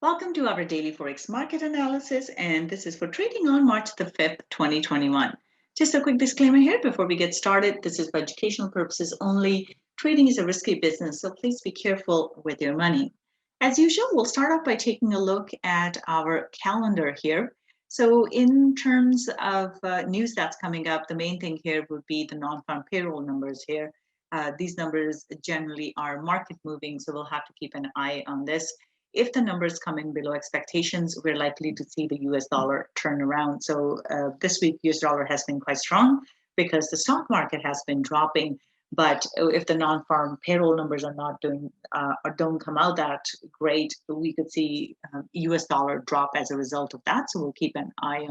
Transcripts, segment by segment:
Welcome to our daily Forex market analysis, and this is for trading on March the 5th, 2021. Just a quick disclaimer here before we get started. This is for educational purposes only. Trading is a risky business, so please be careful with your money. As usual, we'll start off by taking a look at our calendar here. So in terms of news that's coming up, the main thing here would be the non-farm payroll numbers here. These numbers generally are market moving, so we'll have to keep an eye on this. If the numbers come in below expectations, we're likely to see the US dollar turn around. So this week, US dollar has been quite strong because the stock market has been dropping. But if the non-farm payroll numbers are not doing or don't come out that great, we could see US dollar drop as a result of that. So we'll keep an eye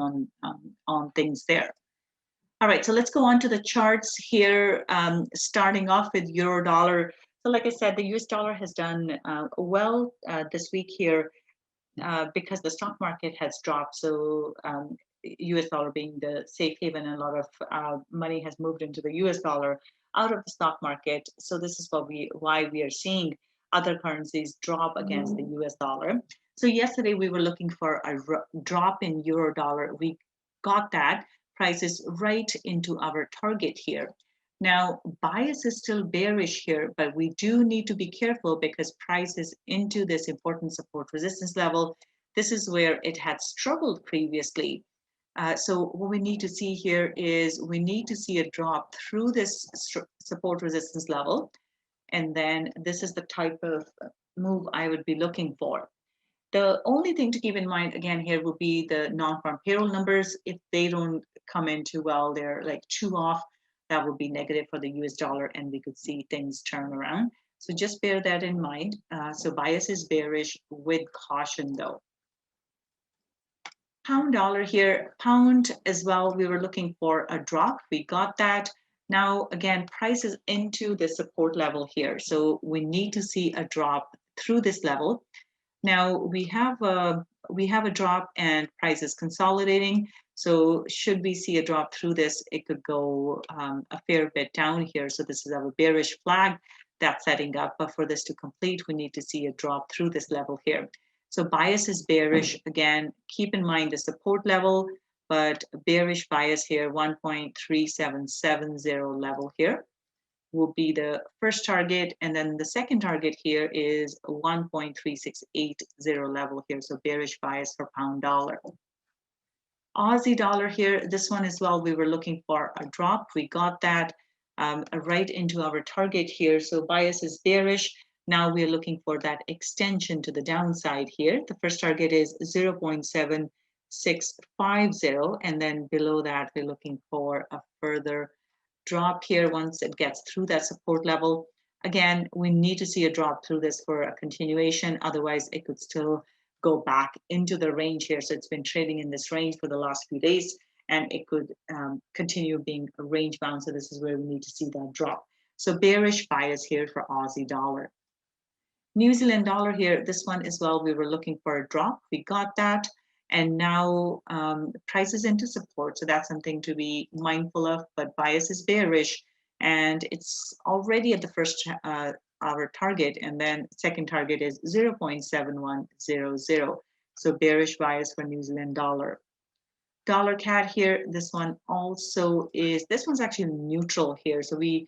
on things there. All right, so let's go on to the charts here, starting off with euro dollar. So like I said, the US dollar has done well this week here because the stock market has dropped. So US dollar being the safe haven, and a lot of money has moved into the US dollar out of the stock market. So this is why we are seeing other currencies drop against the US dollar. So yesterday we were looking for a drop in euro dollar. We got that. Prices right into our target here. Now, bias is still bearish here, but we do need to be careful because price is into this important support resistance level. This is where it had struggled previously. So what we need to see here is we need to see a drop through this support resistance level. And then this is the type of move I would be looking for. The only thing to keep in mind again here would be the non-farm payroll numbers. If they don't come in too well, they're like too off, that would be negative for the US dollar and we could see things turn around. So just bear that in mind. So bias is bearish with caution though. Pound dollar here, pound as well, we were looking for a drop. We got that. Now, again, price is into the support level here. So we need to see a drop through this level. Now we have a drop and price is consolidating. So should we see a drop through this, it could go a fair bit down here. So this is our bearish flag that's setting up. But for this to complete, we need to see a drop through this level here. So bias is bearish. Again, keep in mind the support level, but bearish bias here, 1.3770 level here will be the first target, and then the second target here is 1.3680 level here, so bearish bias for pound dollar. Aussie dollar here, this one as well, we were looking for a drop. We got that right into our target here, so bias is bearish. Now we're looking for that extension to the downside here. The first target is 0.7650, and then below that we're looking for a further drop here once it gets through that support level. Again, we need to see a drop through this for a continuation. Otherwise, it could still go back into the range here. So it's been trading in this range for the last few days, and it could continue being a range bound. So this is where we need to see that drop. So bearish bias here for Aussie dollar. New Zealand dollar here, this one as well, we were looking for a drop. We got that. And now prices into support, so that's something to be mindful of, but bias is bearish, and it's already at the first hour target, and then second target is 0.7100, so bearish bias for New Zealand dollar. Dollar CAD here, this one also is, this one's actually neutral here, so we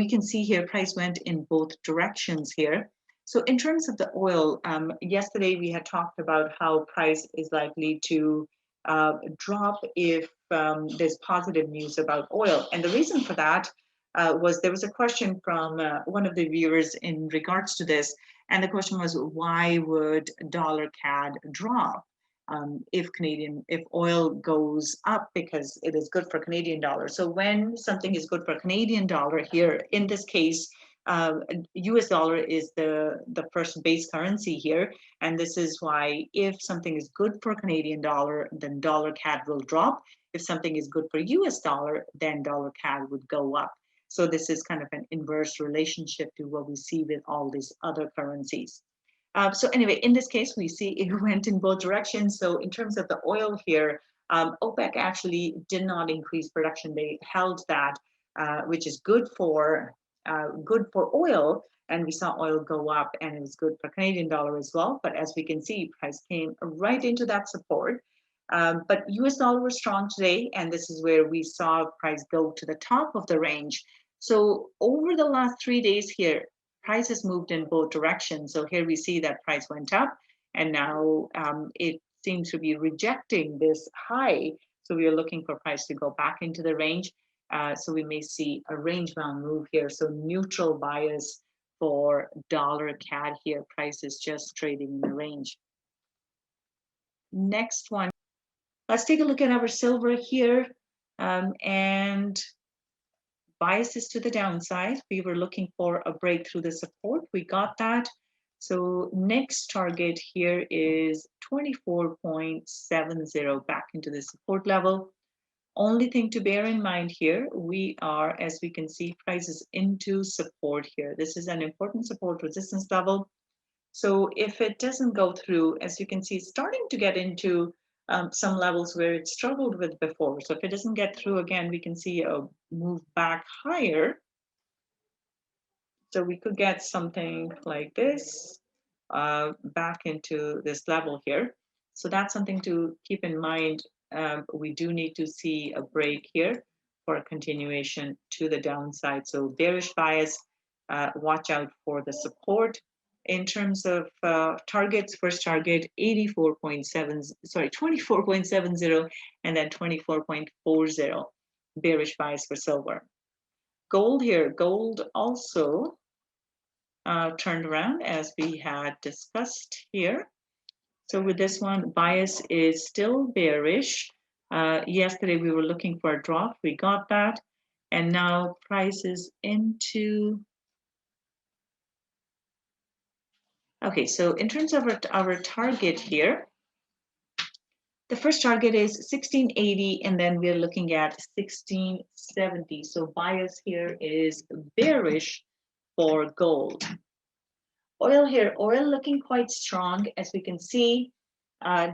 can see here price went in both directions here. So in terms of the oil, yesterday we had talked about how price is likely to drop if there's positive news about oil. And the reason for that was there was a question from one of the viewers in regards to this. And the question was, why would dollar CAD drop if oil goes up because it is good for Canadian dollar? So when something is good for Canadian dollar here, in this case, US dollar is the first base currency here, and this is why if something is good for Canadian dollar, then dollar CAD will drop. If something is good for US dollar, then dollar CAD would go up. So this is kind of an inverse relationship to what we see with all these other currencies. So anyway, in this case, we see it went in both directions. So in terms of the oil here, OPEC actually did not increase production. They held that, which is good for good for oil, and we saw oil go up, and it was good for Canadian dollar as well. But as we can see, price came right into that support. But US dollar was strong today, and this is where we saw price go to the top of the range. So over the last 3 days here, price has moved in both directions. So here we see that price went up, and now it seems to be rejecting this high. So we are looking for price to go back into the range. So we may see a range-bound move here. So neutral bias for dollar CAD here. Price is just trading in the range. Next one. Let's take a look at our silver here. And bias is to the downside. We were looking for a break through the support. We got that. So next target here is 24.70 back into the support level. Only thing to bear in mind here, we are, as we can see, prices into support here. This is an important support resistance level. So if it doesn't go through, as you can see, it's starting to get into some levels where it struggled with before. So if it doesn't get through again, we can see a move back higher. So we could get something like this back into this level here. So that's something to keep in mind. We do need to see a break here for a continuation to the downside. So bearish bias, watch out for the support. In terms of targets, first target 24.70, and then 24.40. Bearish bias for silver. Gold here, gold also turned around as we had discussed here. So with this one, bias is still bearish. Yesterday we were looking for a drop, we got that, and now price is into. Okay, so in terms of our target here, the first target is 1680, and then we're looking at 1670. So bias here is bearish for gold. Oil here, oil looking quite strong, as we can see.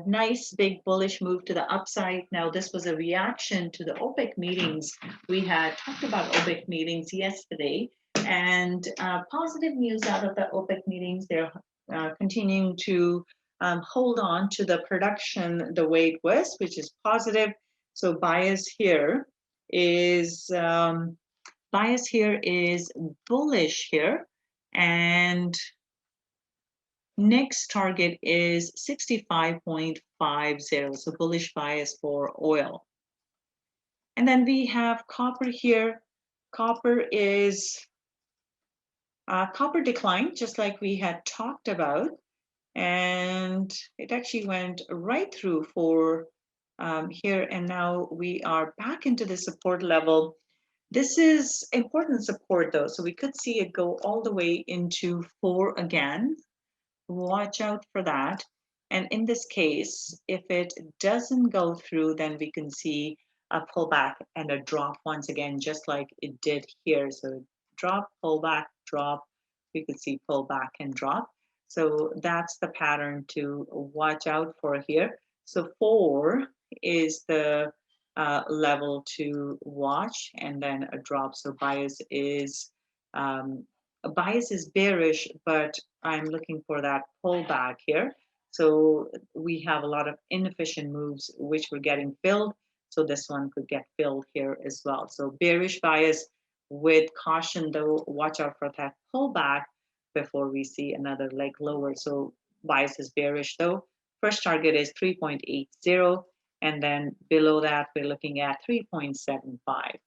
Nice big bullish move to the upside. Now this was a reaction to the OPEC meetings. We had talked about OPEC meetings yesterday, and positive news out of the OPEC meetings. They're continuing to hold on to the production the way it was, which is positive. So bias here is bullish here, and next target is 65.50, so bullish bias for oil. And then we have copper here. Copper declined, just like we had talked about, and it actually went right through for here, and now we are back into the support level. This is important support though, so we could see it go all the way into 4 again. Watch out for that. And in this case, if it doesn't go through, then we can see a pullback and a drop once again, just like it did here. So drop, pullback, drop. We could see pullback and drop. So that's the pattern to watch out for here. So 4 is the level to watch, and then a drop. So bias is bearish, but I'm looking for that pullback here. So we have a lot of inefficient moves which were getting filled. So this one could get filled here as well. So bearish bias with caution though, watch out for that pullback before we see another leg lower. So bias is bearish though. First target is 3.80, and then below that we're looking at 3.75.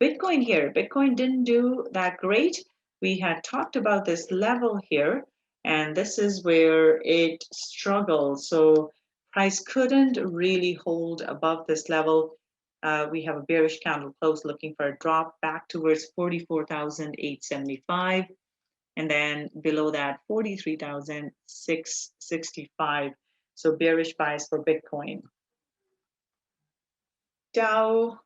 Bitcoin here, Bitcoin didn't do that great. We had talked about this level here, and this is where it struggled. So price couldn't really hold above this level. We have a bearish candle close looking for a drop back towards 44,875. And then below that, 43,665. So bearish bias for Bitcoin. Dow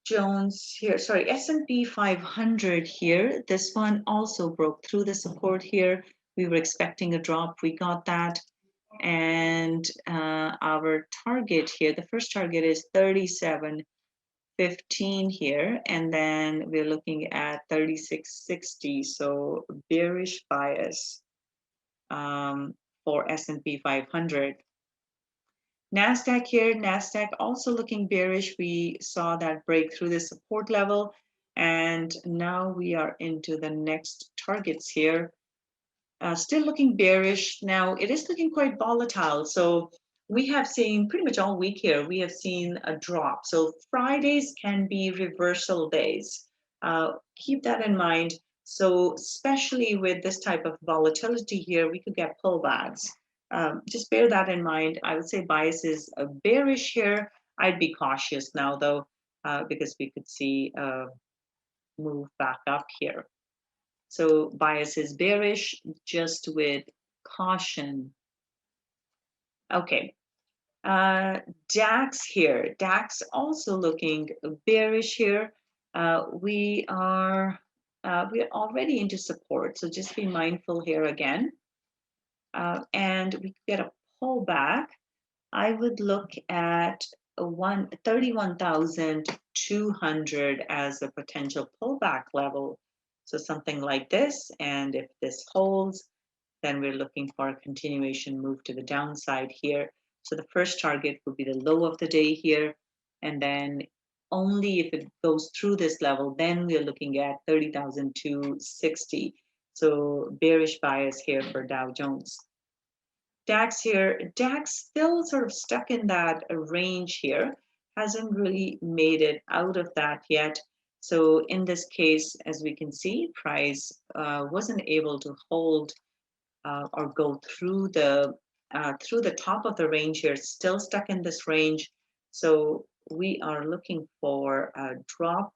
Jones here, sorry, S&P 500 here. This one also broke through the support here. We were expecting a drop, we got that. And our target here, the first target is 37 15 here, and then we're looking at 3660, so bearish bias for S&P 500. NASDAQ here, NASDAQ also looking bearish. We saw that break through the support level, and now we are into the next targets here. Still looking bearish. Now it is looking quite volatile, so we have seen pretty much all week here, we have seen a drop. So Fridays can be reversal days. Keep that in mind. So especially with this type of volatility here, we could get pullbacks. Just bear that in mind. I would say bias is bearish here. I'd be cautious now though, because we could see a move back up here. So bias is bearish, just with caution. Okay. DAX here. DAX also looking bearish here. We are already into support, so just be mindful here again. And we get a pullback. I would look at 31,200 as a potential pullback level. So something like this, and if this holds, then we're looking for a continuation move to the downside here. So the first target would be the low of the day here, and then only if it goes through this level, then we're looking at 30,260. So bearish bias here for Dow Jones. DAX here, DAX still sort of stuck in that range here, hasn't really made it out of that yet. So in this case, as we can see, price wasn't able to hold or go through the top of the range here, still stuck in this range. So we are looking for a drop,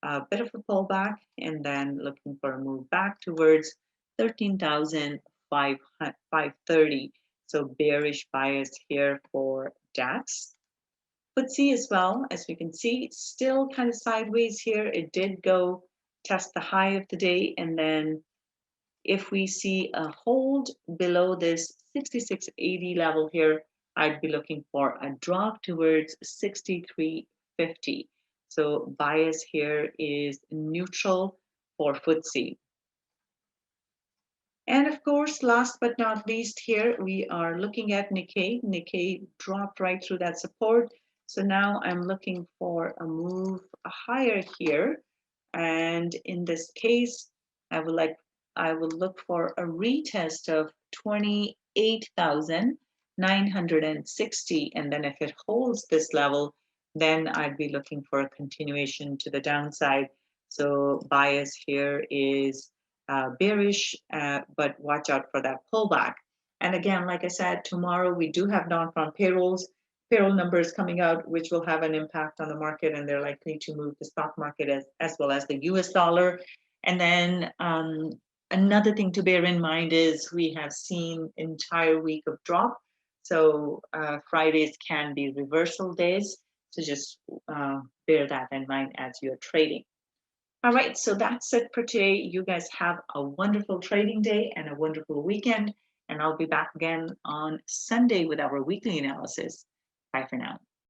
a bit of a pullback, and then looking for a move back towards 13,530. So bearish bias here for DAX. FTSE as well, as we can see, still kind of sideways here. It did go test the high of the day, and then if we see a hold below this 6680 level here, I'd be looking for a drop towards 6350. So bias here is neutral for FTSE. And of course, last but not least here, we are looking at Nikkei. Nikkei dropped right through that support. So now I'm looking for a move higher here. And in this case, I would look for a retest of 28,960. And then if it holds this level, then I'd be looking for a continuation to the downside. So bias here is bearish, but watch out for that pullback. And again, like I said, tomorrow we do have non-farm payroll numbers coming out, which will have an impact on the market, and they're likely to move the stock market as well as the US dollar. And then another thing to bear in mind is we have seen entire week of drop. So Fridays can be reversal days. So just bear that in mind as you're trading. All right, so that's it for today. You guys have a wonderful trading day and a wonderful weekend. And I'll be back again on Sunday with our weekly analysis. Bye for now.